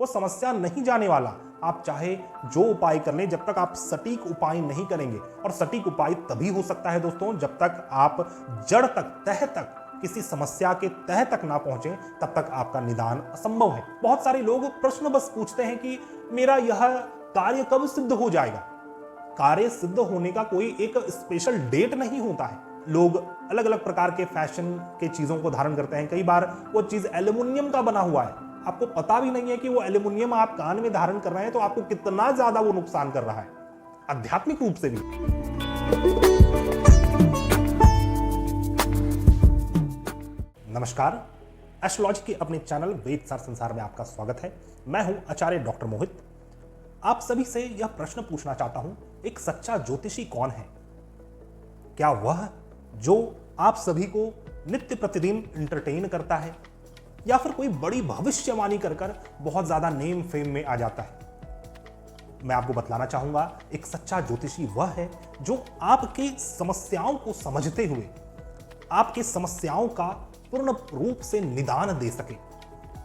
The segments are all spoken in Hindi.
वो समस्या नहीं जाने वाला। आप चाहे जो उपाय कर लें, जब तक आप सटीक उपाय नहीं करेंगे, और सटीक उपाय तभी हो सकता है दोस्तों जब तक आप जड़ तक, तह तक, किसी समस्या के तह तक ना पहुंचे, तब तक आपका निदान असंभव है। बहुत सारे लोग प्रश्न बस पूछते हैं कि मेरा यह कार्य कब सिद्ध हो जाएगा। कार्य सिद्ध होने का कोई एक स्पेशल डेट नहीं होता है। लोग अलग अलग प्रकार के फैशन के चीजों को धारण करते हैं। कई बार वो चीज एल्युमिनियम का बना हुआ है, आपको पता भी नहीं है कि वो एल्युमिनियम आप कान में धारण कर रहे हैं तो आपको कितना ज्यादा वो नुकसान कर रहा है, आध्यात्मिक रूप से भी। नमस्कार, एस्ट्रोलॉजी के अपने चैनल वेद सार संसार में आपका स्वागत है। मैं हूं आचार्य डॉक्टर मोहित। आप सभी से यह प्रश्न पूछना चाहता हूं, एक सच्चा ज्योतिषी कौन है? क्या वह जो आप सभी को नित्य प्रतिदिन एंटरटेन करता है, या फिर कोई बड़ी भविष्यवाणी कर बहुत ज्यादा नेम फेम में आ जाता है? मैं आपको बतलाना चाहूंगा, एक सच्चा ज्योतिषी वह है जो आपके समस्याओं को समझते हुए आपके समस्याओं का पूर्ण रूप से निदान दे सके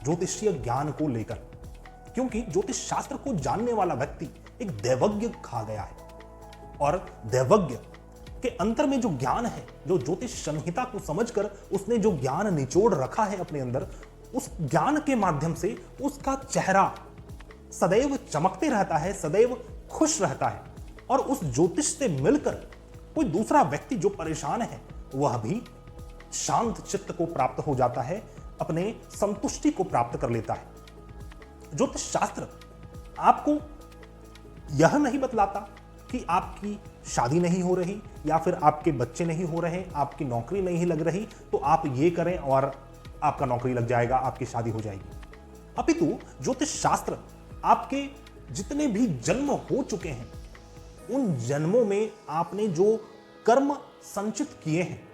ज्योतिषीय ज्ञान को लेकर। क्योंकि ज्योतिष शास्त्र को जानने वाला व्यक्ति एक दैवज्ञ खा गया है, और दैवज्ञ के अंतर में जो ज्ञान है, जो ज्योतिष संहिता को समझकर उसने जो ज्ञान निचोड़ रखा है अपने अंदर, उस ज्ञान के माध्यम से उसका चेहरा सदैव चमकते रहता है, सदैव खुश रहता है, और उस ज्योतिष से मिलकर कोई दूसरा व्यक्ति जो परेशान है वह भी शांत चित्त को प्राप्त हो जाता है, अपने संतुष्टि को प्राप्त कर लेता है। ज्योतिष शास्त्र आपको यह नहीं बतलाता कि आपकी शादी नहीं हो रही, या फिर आपके बच्चे नहीं हो रहे, आपकी नौकरी नहीं लग रही, तो आप ये करें और आपका नौकरी लग जाएगा, आपकी शादी हो जाएगी। अपितु ज्योतिष शास्त्र आपके जितने भी जन्म हो चुके हैं, उन जन्मों में आपने जो कर्म संचित किए हैं,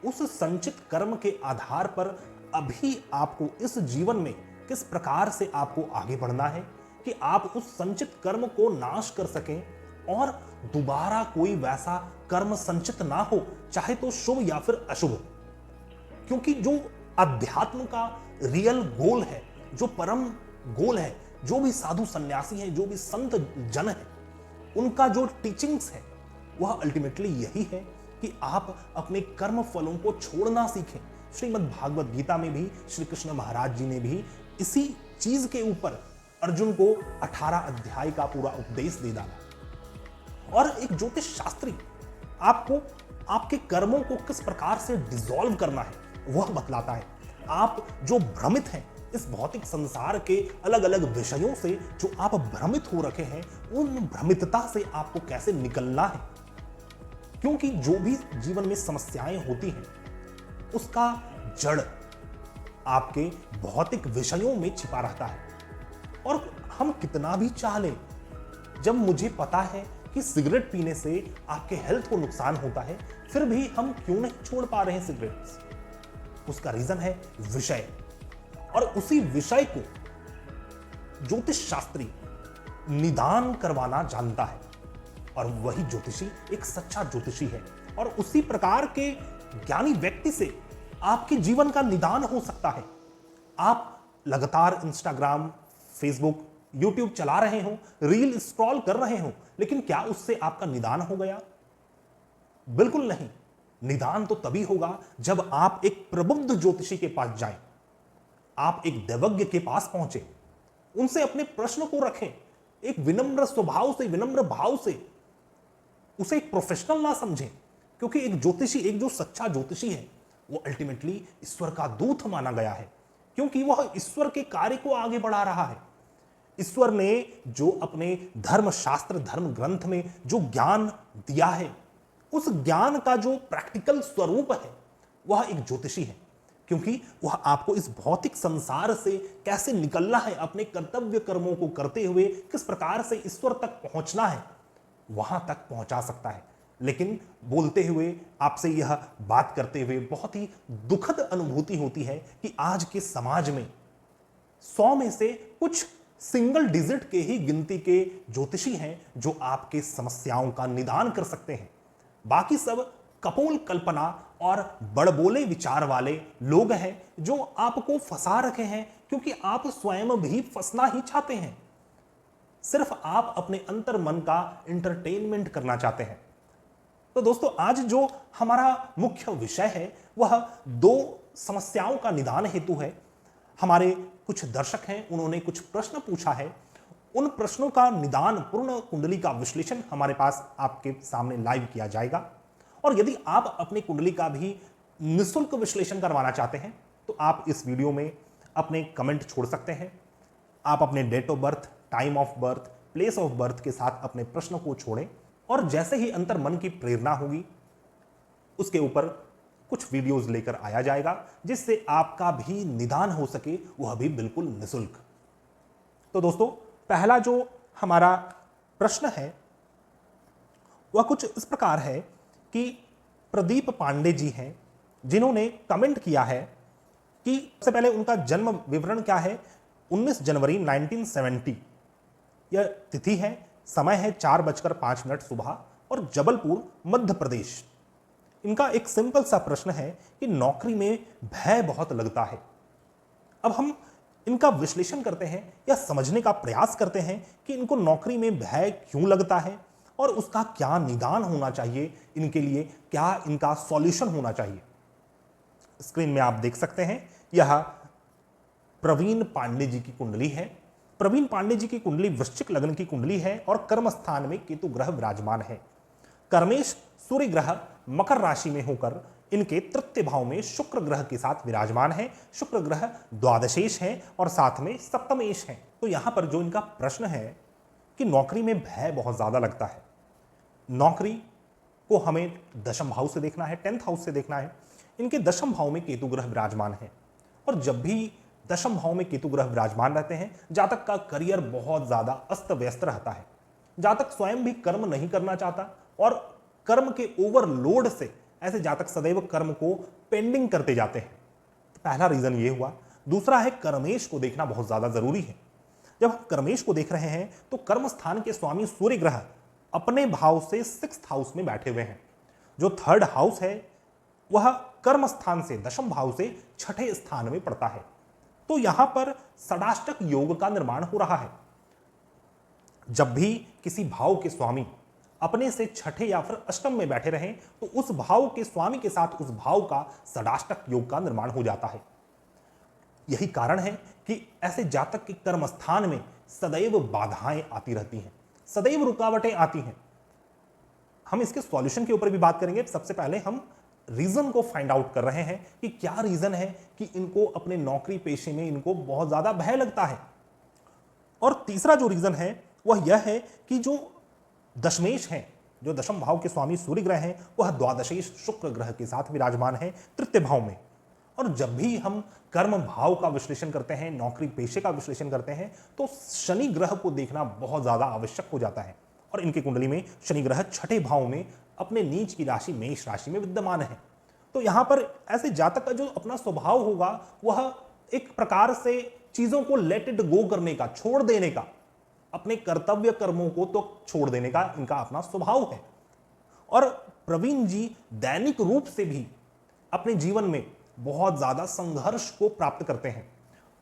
उस संचित कर्म के आधार पर अभी आपको इस जीवन में किस प्रकार से आपको आगे बढ़ना है कि आप उस संचित कर्म को नाश कर सकें और दोबारा कोई वैसा कर्म संचित ना हो, चाहे तो शुभ या फिर अशुभ। क्योंकि जो अध्यात्म का रियल गोल है, जो परम गोल है, जो भी साधु सन्यासी हैं, जो भी संत जन है, उनका जो टीचिंग्स है वह अल्टीमेटली यही है कि आप अपने कर्म फलों को छोड़ना सीखें। श्रीमद् भागवत गीता में भी श्री कृष्ण महाराज जी ने भी इसी चीज के ऊपर अर्जुन को 18 अध्याय का पूरा उपदेश दे डाला। और एक ज्योतिष शास्त्री आपको आपके कर्मों को किस प्रकार से डिसॉल्व करना है वह बतलाता है। आप जो भ्रमित हैं इस भौतिक संसार के अलग अलग विषयों से, जो आप भ्रमित हो रखे हैं, उन भ्रमितता से आपको कैसे निकलना है। क्योंकि जो भी जीवन में समस्याएं होती हैं उसका जड़ आपके भौतिक विषयों में छिपा रहता है। और हम कितना भी चाह लें, जब मुझे पता है कि सिगरेट पीने से आपके हेल्थ को नुकसान होता है, फिर भी हम क्यों नहीं छोड़ पा रहे हैं सिगरेट? उसका रीजन है विषय, और उसी विषय को ज्योतिष शास्त्री निदान करवाना जानता है, और वही ज्योतिषी एक सच्चा ज्योतिषी है। और उसी प्रकार के ज्ञानी व्यक्ति से आपके जीवन का निदान हो सकता है। आप लगातार इंस्टाग्राम, फेसबुक, यूट्यूब चला रहे हो, रील स्क्रॉल कर रहे हो, लेकिन क्या उससे आपका निदान हो गया? बिल्कुल नहीं। निदान तो तभी होगा जब आप एक प्रबुद्ध ज्योतिषी के पास जाएं, आप एक दैवज्ञ के पास पहुंचे, उनसे अपने प्रश्न को रखें, एक विनम्र स्वभाव से, विनम्र भाव से। उसे एक प्रोफेशनल ना समझें, क्योंकि एक ज्योतिषी, एक जो सच्चा ज्योतिषी है, वो अल्टीमेटली ईश्वर का दूत माना गया है, क्योंकि वह ईश्वर के कार्य को आगे बढ़ा रहा है। ईश्वर ने जो अपने धर्म शास्त्र, धर्म ग्रंथ में जो ज्ञान दिया है, उस ज्ञान का जो प्रैक्टिकल स्वरूप है वह एक ज्योतिषी है। क्योंकि वह आपको इस भौतिक संसार से कैसे निकलना है, अपने कर्तव्य कर्मों को करते हुए किस प्रकार से ईश्वर तक पहुंचना है, वहां तक पहुंचा सकता है। लेकिन बोलते हुए, आपसे यह बात करते हुए बहुत ही दुखद अनुभूति होती है कि आज के समाज में 100 में से कुछ सिंगल डिजिट के ही गिनती के ज्योतिषी हैं जो आपके समस्याओं का निदान कर सकते हैं। बाकी सब कपोल कल्पना और बड़बोले विचार वाले लोग हैं जो आपको फंसा रखे हैं, क्योंकि आप स्वयं भी फंसना ही चाहते हैं। सिर्फ आप अपने अंतर मन का एंटरटेनमेंट करना चाहते हैं। तो दोस्तों, आज जो हमारा मुख्य विषय है वह दो समस्याओं का निदान हेतु है। हमारे कुछ दर्शक हैं, उन्होंने कुछ प्रश्न पूछा है। उन प्रश्नों का निदान, पूर्ण कुंडली का विश्लेषण हमारे पास आपके सामने लाइव किया जाएगा। और यदि आप अपनी कुंडली का भी निःशुल्क विश्लेषण करवाना चाहते हैं तो आप इस वीडियो में अपने कमेंट छोड़ सकते हैं। आप अपने date of birth, time of birth, place of birth के साथ अपने प्रश्न को छोड़ें, और जैसे ही अंतर मन की प्रेरणा होगी उसके ऊपर कुछ वीडियोस लेकर आया जाएगा, जिससे आपका भी निदान हो सके, वह भी बिल्कुल निःशुल्क। तो दोस्तों, पहला जो हमारा प्रश्न है वह कुछ इस प्रकार है कि प्रदीप पांडे जी हैं, जिन्होंने कमेंट किया है कि सबसे पहले उनका जन्म विवरण क्या है। 19 जनवरी 1970 यह तिथि है, समय है 4:05 सुबह, और जबलपुर, मध्य प्रदेश। इनका एक सिंपल सा प्रश्न है कि नौकरी में भय बहुत लगता है। अब हम इनका विश्लेषण करते हैं या समझने का प्रयास करते हैं कि इनको नौकरी में भय क्यों लगता है और उसका क्या निदान होना चाहिए, इनके लिए क्या इनका सॉल्यूशन होना चाहिए। स्क्रीन में आप देख सकते हैं, यह प्रवीण पांडे जी की कुंडली है। प्रवीण पांडे जी की कुंडली वृश्चिक लग्न की कुंडली है और कर्म स्थान में केतु ग्रह विराजमान है। कर्मेश सूर्य ग्रह मकर राशि में होकर इनके तृतीय भाव में शुक्र ग्रह के साथ विराजमान है। शुक्र ग्रह द्वादशेश है और साथ में सप्तमेश है। तो यहां पर जो इनका प्रश्न है कि नौकरी में भय बहुत ज्यादा लगता है। नौकरी को हमें दशम भाव से देखना है, 10th हाउस से देखना है। इनके दशम भाव में केतु ग्रह विराजमान है, और जब भी दशम भाव में केतु ग्रह विराजमान रहते हैं, जातक का करियर बहुत ज्यादा अस्त व्यस्त रहता है। जातक स्वयं भी कर्म नहीं करना चाहता, और कर्म के ओवरलोड से ऐसे जातक सदैव कर्म को पेंडिंग करते जाते हैं। तो पहला रीजन ये हुआ। दूसरा है, कर्मेश को देखना बहुत ज्यादा जरूरी है। जब हम कर्मेश को देख रहे हैं तो कर्म स्थान के स्वामी सूर्य ग्रह अपने भाव से 6th हाउस में बैठे हुए हैं। जो 3rd हाउस है वह कर्म स्थान से, दशम भाव से 6ठे स्थान में पड़ता है। तो यहां पर षडाष्टक योग का निर्माण हो रहा है। जब भी किसी भाव के स्वामी अपने से 6ठे या फिर अष्टम में बैठे रहें तो उस भाव के स्वामी के साथ उस भाव का षडाष्टक योग का निर्माण हो जाता है। यही कारण है कि ऐसे जातक के कर्म स्थान में सदैव बाधाएं आती रहती हैं, सदैव रुकावटें आती हैं। हम इसके सॉल्यूशन के ऊपर भी बात करेंगे। सबसे पहले हम रीजन को फाइंड आउट कर रहे हैं कि क्या रीजन है कि इनको अपने नौकरी पेशे में इनको बहुत ज्यादा भय लगता है। और तीसरा जो रीजन है वह यह है कि जो दशमेश हैं, जो दशम भाव के स्वामी सूर्य ग्रह हैं, वह द्वादशेश शुक्र ग्रह के साथ विराजमान है तृतीय भाव में। और जब भी हम कर्म भाव का विश्लेषण करते हैं, नौकरी पेशे का विश्लेषण करते हैं, तो शनि ग्रह को देखना बहुत ज्यादा आवश्यक हो जाता है। और इनकी कुंडली में शनि ग्रह 6ठे भाव में अपने नीच की राशि मेष राशि में विद्यमान है। तो यहां पर ऐसे जातक का जो अपना स्वभाव होगा वह एक प्रकार से चीजों को लेट इट गो करने का, छोड़ देने का, अपने कर्तव्य कर्मों को तो छोड़ देने का इनका अपना स्वभाव है। और प्रवीण जी दैनिक रूप से भी अपने जीवन में बहुत ज्यादा संघर्ष को प्राप्त करते हैं,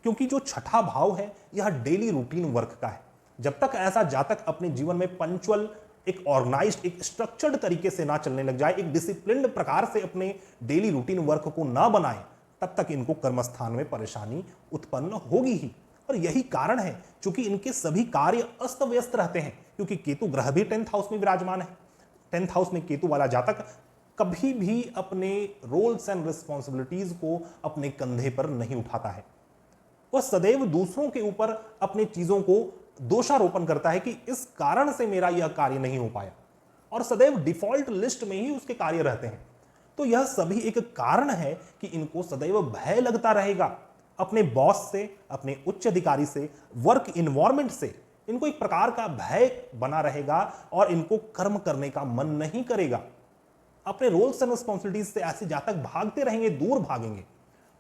क्योंकि जो 6ठा भाव है यह डेली रूटीन वर्क का है। जब तक ऐसा जातक अपने जीवन में पंक्चुअल, एक ऑर्गेनाइज्ड, एक स्ट्रक्चर्ड तरीके से ना चलने लग जाए, एक डिसिप्लिन्ड प्रकार से अपने डेली रूटीन वर्क को ना बनाए, तब तक इनको कर्मस्थान में परेशानी उत्पन्न होगी ही। और यही कारण है क्योंकि इनके सभी कार्य अस्त व्यस्त रहते हैं, क्योंकि केतु ग्रह भी 10th हाउस में विराजमान है। 10th हाउस में केतु वाला जातक कभी भी अपने रोल्स एंड रिस्पॉन्सिबिलिटीज को अपने कंधे पर नहीं उठाता है। वह सदैव दूसरों के ऊपर अपनी चीजों को दोषारोपण करता है कि इस कारण से मेरा यह कार्य नहीं हो पाया, और सदैव डिफॉल्ट लिस्ट में ही उसके कार्य रहते हैं। तो यह सभी एक कारण है कि इनको सदैव भय लगता रहेगा अपने बॉस से, अपने उच्च अधिकारी से, वर्क इन्वायरमेंट से। इनको एक प्रकार का भय बना रहेगा और इनको कर्म करने का मन नहीं करेगा। अपने रोल्स एंड रिस्पॉन्सिबिलिटीज से ऐसे जातक भागते रहेंगे, दूर भागेंगे।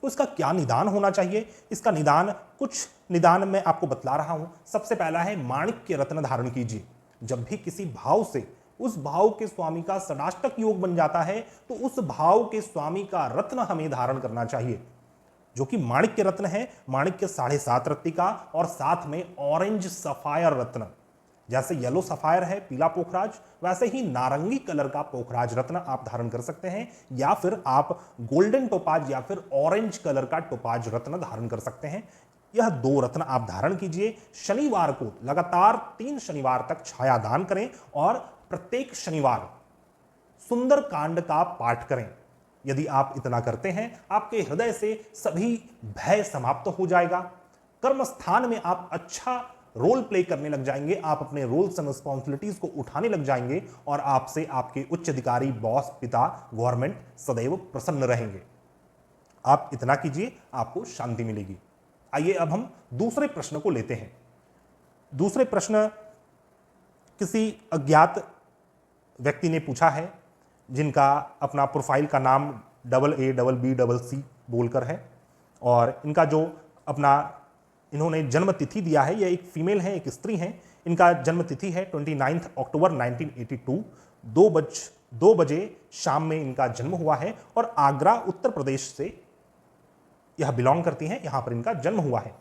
तो इसका क्या निदान होना चाहिए? इसका निदान, कुछ निदान मैं आपको बतला रहा हूं। सबसे पहला है, माणिक्य रत्न धारण कीजिए। जब भी किसी भाव से उस भाव के स्वामी का षडाष्टक योग बन जाता है, तो उस भाव के स्वामी का रत्न हमें धारण करना चाहिए, जो कि माणिक्य रत्न है, माणिक्य 7.5 रत्ती का, और साथ में ऑरेंज सफायर रत्न। जैसे येलो सफायर है पीला पोखराज, वैसे ही नारंगी कलर का पोखराज रत्न आप धारण कर सकते हैं, या फिर आप गोल्डन टोपाज या फिर ऑरेंज कलर का टोपाज रत्न धारण कर सकते हैं। यह 2 रत्न आप धारण कीजिए। शनिवार को लगातार 3 शनिवार तक छाया दान करें और प्रत्येक शनिवार सुंदर कांड का पाठ करें। यदि आप इतना करते हैं, आपके हृदय से सभी भय समाप्त हो जाएगा। कर्म स्थान में आप अच्छा रोल प्ले करने लग जाएंगे, आप अपने रोल्स एंड रिस्पॉन्सिबिलिटीज को उठाने लग जाएंगे, और आपसे आपके उच्च अधिकारी, बॉस, पिता, गवर्नमेंट सदैव प्रसन्न रहेंगे। आप इतना कीजिए, आपको शांति मिलेगी। आइए अब हम दूसरे प्रश्न को लेते हैं। दूसरे प्रश्न किसी अज्ञात व्यक्ति ने पूछा है, जिनका अपना प्रोफाइल का नाम AA BBC बोलकर है, और इनका जो अपना इन्होंने जन्म तिथि दिया है, यह एक फीमेल है, एक स्त्री है। इनका जन्म तिथि है 29 अक्टूबर 1982, 2 बजे शाम में इनका जन्म हुआ है, और आगरा उत्तर प्रदेश से यह बिलोंग करती हैं, यहां पर इनका जन्म हुआ है।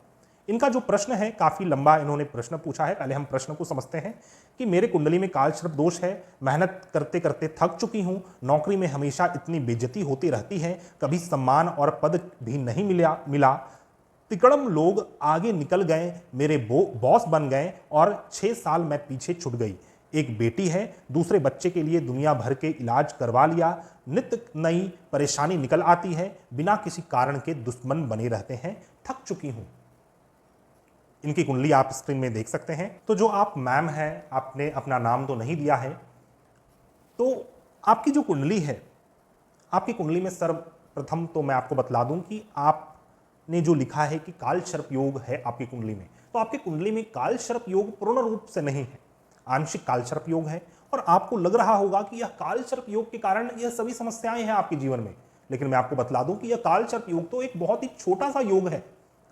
इनका जो प्रश्न है, काफी लंबा इन्होंने प्रश्न पूछा है। पहले हम प्रश्न को समझते हैं कि मेरे कुंडली में कालसर्प दोष है, मेहनत करते करते थक चुकी हूं, नौकरी में हमेशा इतनी बेइज्जती होती रहती है, कभी सम्मान और पद भी नहीं मिला, तिकड़म लोग आगे निकल गए, मेरे बॉस बन गए, और 6 साल मैं पीछे छूट गई। एक बेटी है, दूसरे बच्चे के लिए दुनिया भर के इलाज करवा लिया, नित्य नई परेशानी निकल आती है, बिना किसी कारण के दुश्मन बने रहते हैं, थक चुकी हूं। इनकी कुंडली आप स्क्रीन में देख सकते हैं। तो जो आप मैम हैं, आपने अपना नाम तो नहीं दिया है, तो आपकी जो कुंडली है, आपकी कुंडली में सर्वप्रथम तो मैं आपको बतला दूं कि आपने जो लिखा है कि कालसर्प योग है आपकी कुंडली में, तो आपकी कुंडली में कालसर्प योग पूर्ण रूप से नहीं है, आंशिक कालसर्प योग है। और आपको लग रहा होगा कि यह कालसर्प योग के कारण यह सभी समस्याएं हैं आपके जीवन में, लेकिन मैं आपको बतला दूं कि यह कालसर्प योग तो एक बहुत ही छोटा सा योग है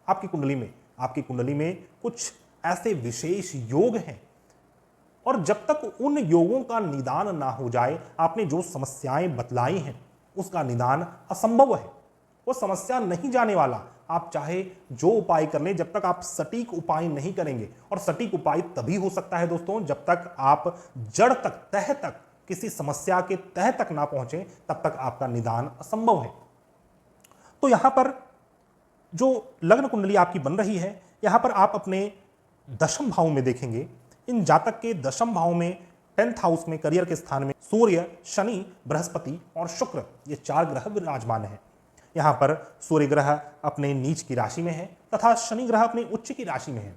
आपकी कुंडली में। आपकी कुंडली में कुछ ऐसे विशेष योग हैं, और जब तक उन योगों का निदान ना हो जाए, आपने जो समस्याएं बतलाई हैं उसका निदान असंभव है, वो समस्या नहीं जाने वाला। आप चाहे जो उपाय कर लें, जब तक आप सटीक उपाय नहीं करेंगे, और सटीक उपाय तभी हो सकता है दोस्तों जब तक आप जड़ तक, तह तक, किसी समस्या के तह तक ना पहुंचे, तब तक आपका निदान असंभव है। तो यहां पर जो लग्न कुंडली आपकी बन रही है, यहां पर आप अपने दशम भाव में देखेंगे, इन जातक के दशम भाव में 10th हाउस में, करियर के स्थान में सूर्य, शनि, बृहस्पति और शुक्र, ये 4 ग्रह विराजमान हैं। यहां पर सूर्य ग्रह अपने नीच की राशि में है, तथा शनि ग्रह अपने उच्च की राशि में है।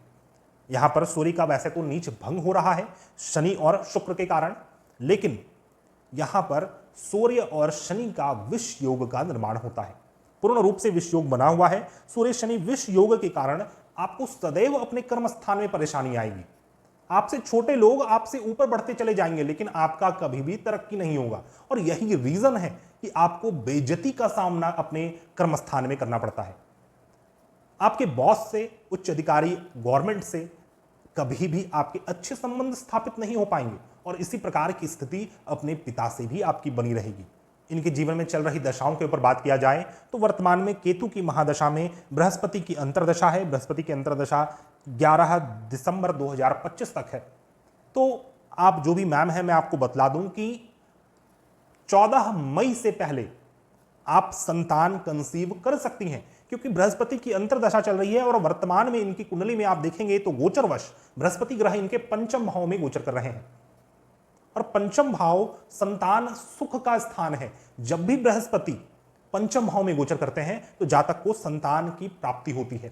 यहां पर सूर्य का वैसे तो नीच भंग हो रहा है शनि और शुक्र के कारण, लेकिन यहां पर सूर्य और शनि का विष योग का निर्माण होता है, पूर्ण रूप से विष योग बना हुआ है। सूर्य शनि विष योग के कारण आपको सदैव अपने कर्म स्थान में परेशानी आएगी। आपसे छोटे लोग आपसे ऊपर बढ़ते चले जाएंगे, लेकिन आपका कभी भी तरक्की नहीं होगा, और यही रीजन है कि आपको बेइज्जती का सामना अपने कर्म स्थान में करना पड़ता है। आपके बॉस से, उच्च अधिकारी, गवर्नमेंट से कभी भी आपके अच्छे संबंध स्थापित नहीं हो पाएंगे, और इसी प्रकार की स्थिति अपने पिता से भी आपकी बनी रहेगी। इनके जीवन में चल रही दशाओं के ऊपर बात किया जाए तो वर्तमान में केतु की महादशा में बृहस्पति की अंतर्दशा है। बृहस्पति की अंतर्दशा 11 दिसंबर 2025 तक है। तो आप जो भी मैम है, मैं आपको बतला दूं कि 14 मई से पहले आप संतान कंसीव कर सकती हैं, क्योंकि बृहस्पति की अंतर्दशा चल रही है, और वर्तमान में इनकी कुंडली में आप देखेंगे तो गोचरवश बृहस्पति ग्रह इनके पंचम भाव में गोचर कर रहे हैं, और पंचम भाव संतान सुख का स्थान है। जब भी बृहस्पति पंचम भाव में गोचर करते हैं तो जातक को संतान की प्राप्ति होती है,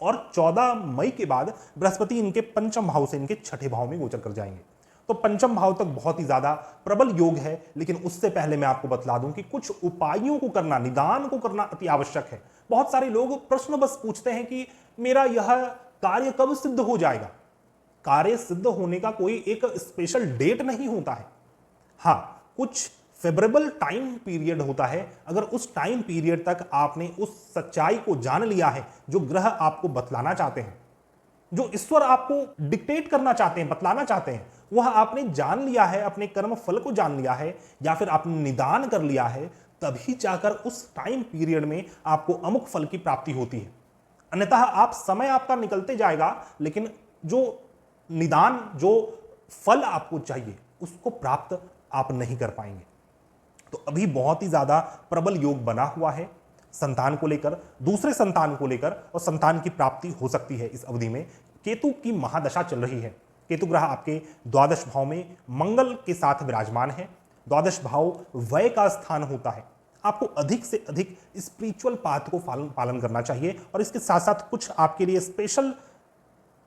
और 14 मई के बाद बृहस्पति इनके पंचम भाव से इनके छठे भाव में गोचर कर जाएंगे। तो पंचम भाव तक बहुत ही ज्यादा प्रबल योग है, लेकिन उससे पहले मैं आपको बतला दूं कि कुछ उपायों को करना, निदान को करना अति आवश्यक है। बहुत सारे लोग प्रश्न बस पूछते हैं कि मेरा यह कार्य कब सिद्ध हो जाएगा। कार्य सिद्ध होने का कोई एक स्पेशल डेट नहीं होता है। हाँ, कुछ फेवरेबल टाइम पीरियड होता है। अगर उस टाइम पीरियड तक आपने उस सच्चाई को जान लिया है जो ग्रह आपको बतलाना चाहते हैं, जो ईश्वर आपको डिक्टेट करना चाहते हैं, बतलाना चाहते हैं, वह आपने जान लिया है, अपने कर्म फल को जान लिया है, या फिर आपने निदान कर लिया है, तभी जाकर उस टाइम पीरियड में आपको अमुक फल की प्राप्ति होती है। अन्यथा आप समय आपका निकलते जाएगा, लेकिन जो निदान, जो फल आपको चाहिए, उसको प्राप्त आप नहीं कर पाएंगे। तो अभी बहुत ही ज्यादा प्रबल योग बना हुआ है संतान को लेकर, दूसरे संतान को लेकर, और संतान की प्राप्ति हो सकती है इस अवधि में। केतु की महादशा चल रही है। केतु ग्रह आपके द्वादश भाव में मंगल के साथ विराजमान है। द्वादश भाव व्यय का स्थान होता है। आपको अधिक से अधिक स्पिरिचुअल पाथ को पालन करना चाहिए, और इसके साथ साथ कुछ आपके लिए स्पेशल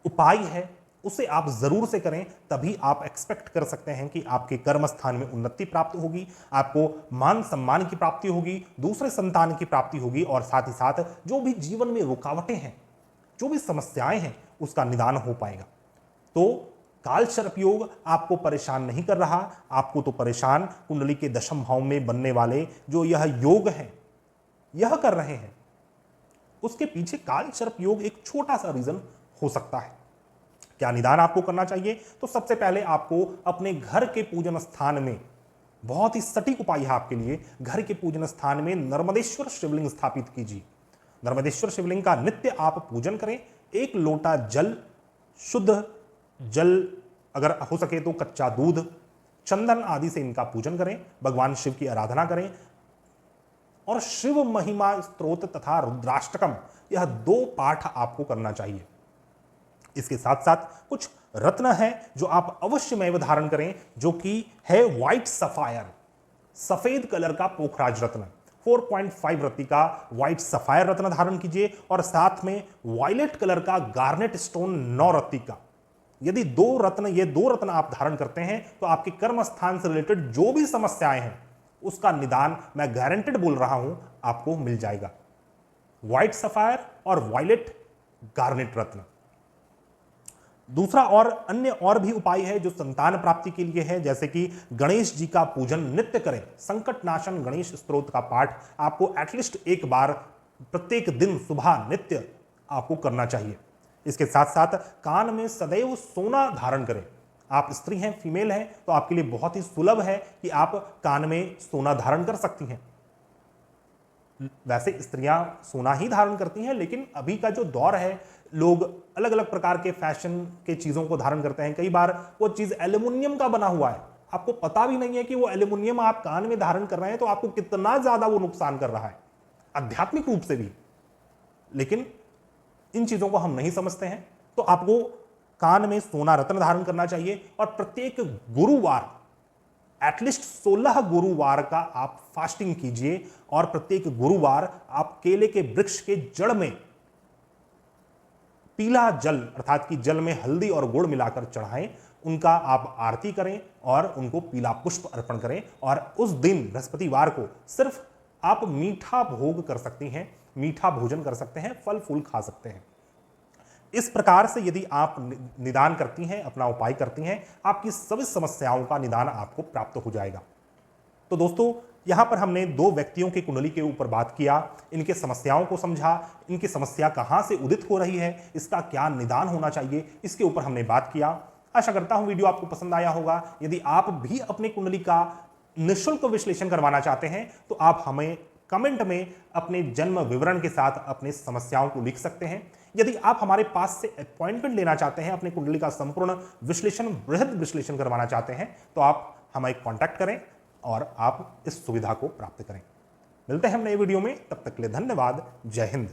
उपाय है, उसे आप जरूर से करें। तभी आप एक्सपेक्ट कर सकते हैं कि आपके कर्म स्थान में उन्नति प्राप्त होगी, आपको मान सम्मान की प्राप्ति होगी, दूसरे संतान की प्राप्ति होगी, और साथ ही साथ जो भी जीवन में रुकावटें हैं, जो भी समस्याएं हैं, उसका निदान हो पाएगा। तो कालसर्प योग आपको परेशान नहीं कर रहा, आपको तो परेशान कुंडली के दशम भाव में बनने वाले जो यह योग है, यह कर रहे हैं। उसके पीछे कालसर्प योग एक छोटा सा रीजन हो सकता है। क्या निदान आपको करना चाहिए? तो सबसे पहले आपको अपने घर के पूजन स्थान में, बहुत ही सटीक उपाय है आपके लिए, घर के पूजन स्थान में नर्मदेश्वर शिवलिंग स्थापित कीजिए। नर्मदेश्वर शिवलिंग का नित्य आप पूजन करें। एक लोटा जल, शुद्ध जल, अगर हो सके तो कच्चा दूध, चंदन आदि से इनका पूजन करें, भगवान शिव की आराधना करें, और शिव महिमा स्तोत्र तथा रुद्राष्टकम, यह 2 पाठ आपको करना चाहिए। इसके साथ साथ कुछ रत्न है जो आप अवश्यमेव धारण करें, जो कि है व्हाइट सफायर, सफेद कलर का पोखराज रत्न। 4.5 रत्ती का व्हाइट सफायर रत्न धारण कीजिए, और साथ में वायलेट कलर का गार्नेट स्टोन 9 रत्ती का। यदि ये 2 रत्न आप धारण करते हैं, तो आपके कर्म स्थान से रिलेटेड जो भी समस्याएं हैं, उसका निदान मैं गारंटेड बोल रहा हूं, आपको मिल जाएगा। व्हाइट सफायर और वायलेट गार्नेट रत्न। दूसरा और अन्य और भी उपाय है जो संतान प्राप्ति के लिए है, जैसे कि गणेश जी का पूजन नित्य करें। संकट नाशन गणेश स्तोत्र का पाठ आपको एटलीस्ट एक बार प्रत्येक दिन सुबह नित्य आपको करना चाहिए। इसके साथ साथ कान में सदैव सोना धारण करें। आप स्त्री हैं, फीमेल हैं, तो आपके लिए बहुत ही सुलभ है कि आप कान में सोना धारण कर सकती हैं। वैसे स्त्रियां सोना ही धारण करती हैं, लेकिन अभी का जो दौर है, लोग अलग अलग प्रकार के फैशन के चीजों को धारण करते हैं। कई बार वो चीज एल्यूमिनियम का बना हुआ है, आपको पता भी नहीं है कि वो एल्यूमिनियम आप कान में धारण कर रहे हैं, तो आपको कितना ज्यादा वो नुकसान कर रहा है आध्यात्मिक रूप से भी। लेकिन इन चीजों को हम नहीं समझते हैं। तो आपको कान में सोना रत्न धारण करना चाहिए, और प्रत्येक गुरुवार एटलीस्ट 16 गुरुवार का आप फास्टिंग कीजिए, और प्रत्येक गुरुवार आप केले के वृक्ष के जड़ में पीला जल, अर्थात कि जल में हल्दी और गुड़ मिलाकर चढ़ाएं, उनका आप आरती करें और उनको पीला पुष्प अर्पण करें। और उस दिन बृहस्पतिवार को सिर्फ आप मीठा भोग कर सकती हैं, मीठा भोजन कर सकते हैं, फल फूल खा सकते हैं। इस प्रकार से यदि आप निदान करती हैं, अपना उपाय करती हैं, आपकी सभी समस्याओं का निदान आपको प्राप्त हो जाएगा। तो दोस्तों, यहां पर हमने 2 व्यक्तियों की कुंडली के ऊपर बात किया, इनके समस्याओं को समझा, इनकी समस्या कहां से उदित हो रही है, इसका क्या निदान होना चाहिए, इसके ऊपर हमने बात किया। आशा करता हूं वीडियो आपको पसंद आया होगा। यदि आप भी अपनी कुंडली का निःशुल्क विश्लेषण करवाना चाहते हैं, तो आप हमें कमेंट में अपने जन्म विवरण के साथ अपनी समस्याओं को लिख सकते हैं। यदि आप हमारे पास से अपॉइंटमेंट लेना चाहते हैं, अपनी कुंडली का संपूर्ण विश्लेषण, बृहद विश्लेषण करवाना चाहते हैं, तो आप हमें कांटेक्ट करें और आप इस सुविधा को प्राप्त करें। मिलते हैं हम नए वीडियो में, तब तक के लिए धन्यवाद। जय हिंद।